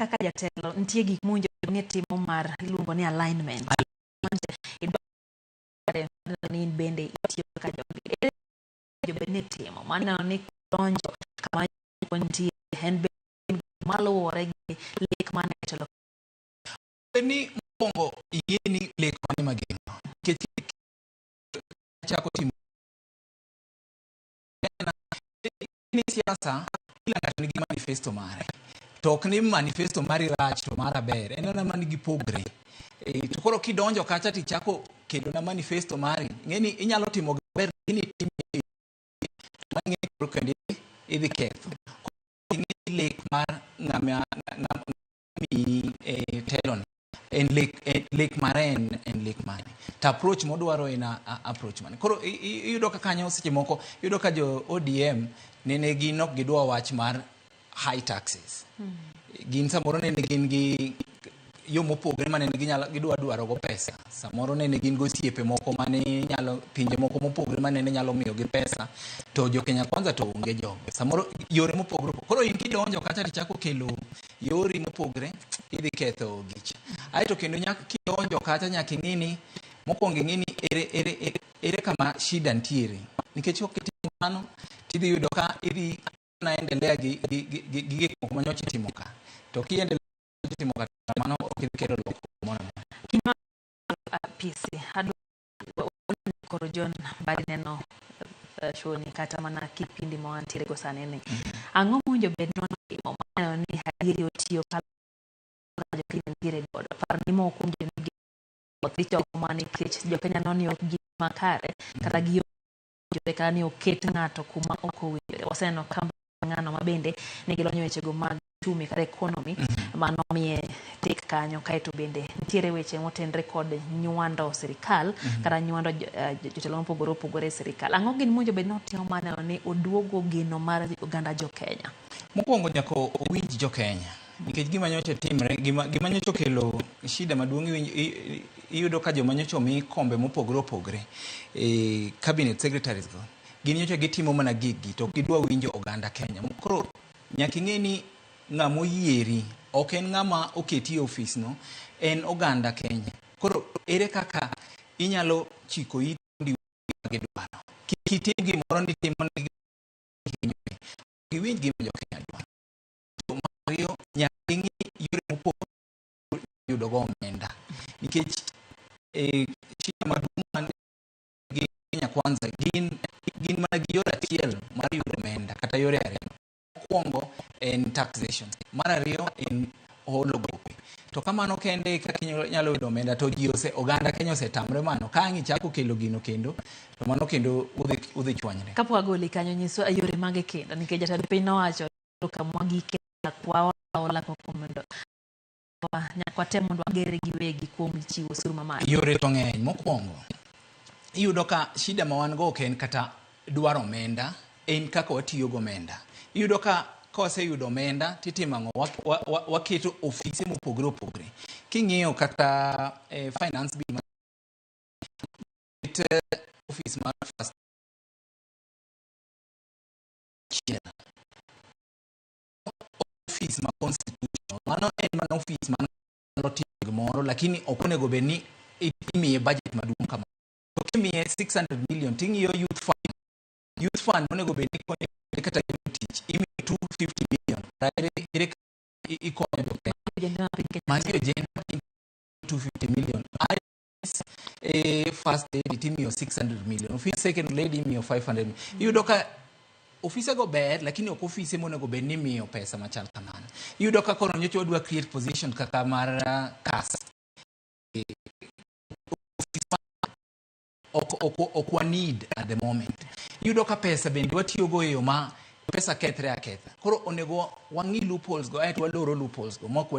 kaka jatelo nitie gik munjo ng'e timo mar luongo ni alignment. Ni bende itiyo ka jobene timo mano ni donjo kama nitie hen maluwore gi lek mane telo ni mongo yeni lek mane mageno chako timo ni siasa ila ng'ato nigi manifesto mare to ok ni manifesto mari rach to mara ber en ona manigi pogre to koro kidonjo kacha tichako kendo na manifesto mari ng'eni inyalo timo ber ni timo mang'e kendo idhi ketho ni lek mar ng'ama telon en lek mare en lek mane to approach modwaro en approach mane koro iyudo ka kanyo seche moko iyudo ka jo ODM nene gin ok gidwa wach mar high taxes gin samoro nene gin gi yo mopogre mane gidwa dwaro go pesa samoro nene gin go siepe moko mane nyalo pinje moko mopogre mane nyalo miyo gi pesa to jo Kenya Kwanza to onge jogo samoro yore mopogre koro in kidonjo kata tichako kelo yori mopogre idhi ketho gicha aito kendo nyaka kidonjo kata nyaka ng'ini mokwongo ng'ini ere kama shida ntiere nikech ok kitimo mano tidhi yudo ka idhi naendelea gi gik moko manyocha timo ka to kiendelea timo ka mano ok idhi kelo lokruok moro kima PC hadu koro John bali neno shoni kata mana kipindi mwantiere go sane ni ang'o munjo bed nono timo mano ni hadiri otiyo ka jo Kenya dire godo par ni mo kunjo ni othicho mani kech jo Kenya noni ok gi makare kata gi jo kani oket ng'ato kuma ok owinjore waseno kama ng'ano mabende nigi lonyo weche go mag chumi kata economy mano miye tek kanyo kaeto bende nitiere weche motenre kod nywando sirikal kata nywando jotelo mopogore opogore sirikal ang'o gin munjo bed notimo mano ni oduogo geno mar oganda jo Kenya mokwongo nyaka owinj jo Kenya nikech gima nyocha timre gima nyocha kelo shida maduong' iyudo ka joma nyocha mi kombe mopogore opogore cabinet secretaries go gin nyocha gitimo mana gigi to gidwa winjo oganda Kenya koro nyaka ing'eni ng'amo yieri ok en ng'ama oketi e ofis no en oganda Kenya koro ere kaka inyalo chiko iti gidwaro kitim gimoro nditimo giwinj gima jo Kenya dwaro to Mario nyaka ing'i yore mopogore yudo go omenda nikech shida maduong' gi Kenya Kwanza gin mana gi yore achiel mar yudo omenda kata yore ariyo mokwongo en taxation mar ariyo en holo gope to kamano kende kaka nyalo yudo omenda to ji oganda Kenya osetamre mano ka ang' ichako kelo gino kendo to mano kendo udhi chwanyre kapo agoli kanyo nyiso yore mage kendo nikech jatend piny nowacho kamwa gike kwa ola kokomendo nyakwa temo mondo agere gi wegi kuom chiwo osuru mamalo yore to ng'eny mokwongo iyudo ka shida ma wan go ok en kata dwaro omenda en kaka watiyo go omenda iyudo ka waseyudo omenda titimo ang'o waketo ofise mopogore opogore king'iyo kata finance bill office mar first office ma constitution mano en mana office man timo moro lakini ok onego bed ni imiye budget maduong' kama to kimiye 600 million ting'iyo youth fund onego bed ni konyo kata tich imiye 250 million ere ikonyo manyo agenda 250 million first lady timiyo 600 million office second lady imiyo 500 million iyudo ka ofise go ber lakini ok ofise monego bed ni miyo pesa machal kamano iyudo ka kono nyocha wadwa create position kaka mar CAS ok need at the moment iyudo ka pesa bende watiyo go e yo ma pesa kethre aketha koro onego wang'i loopholes go aeto waloro loopholes go mok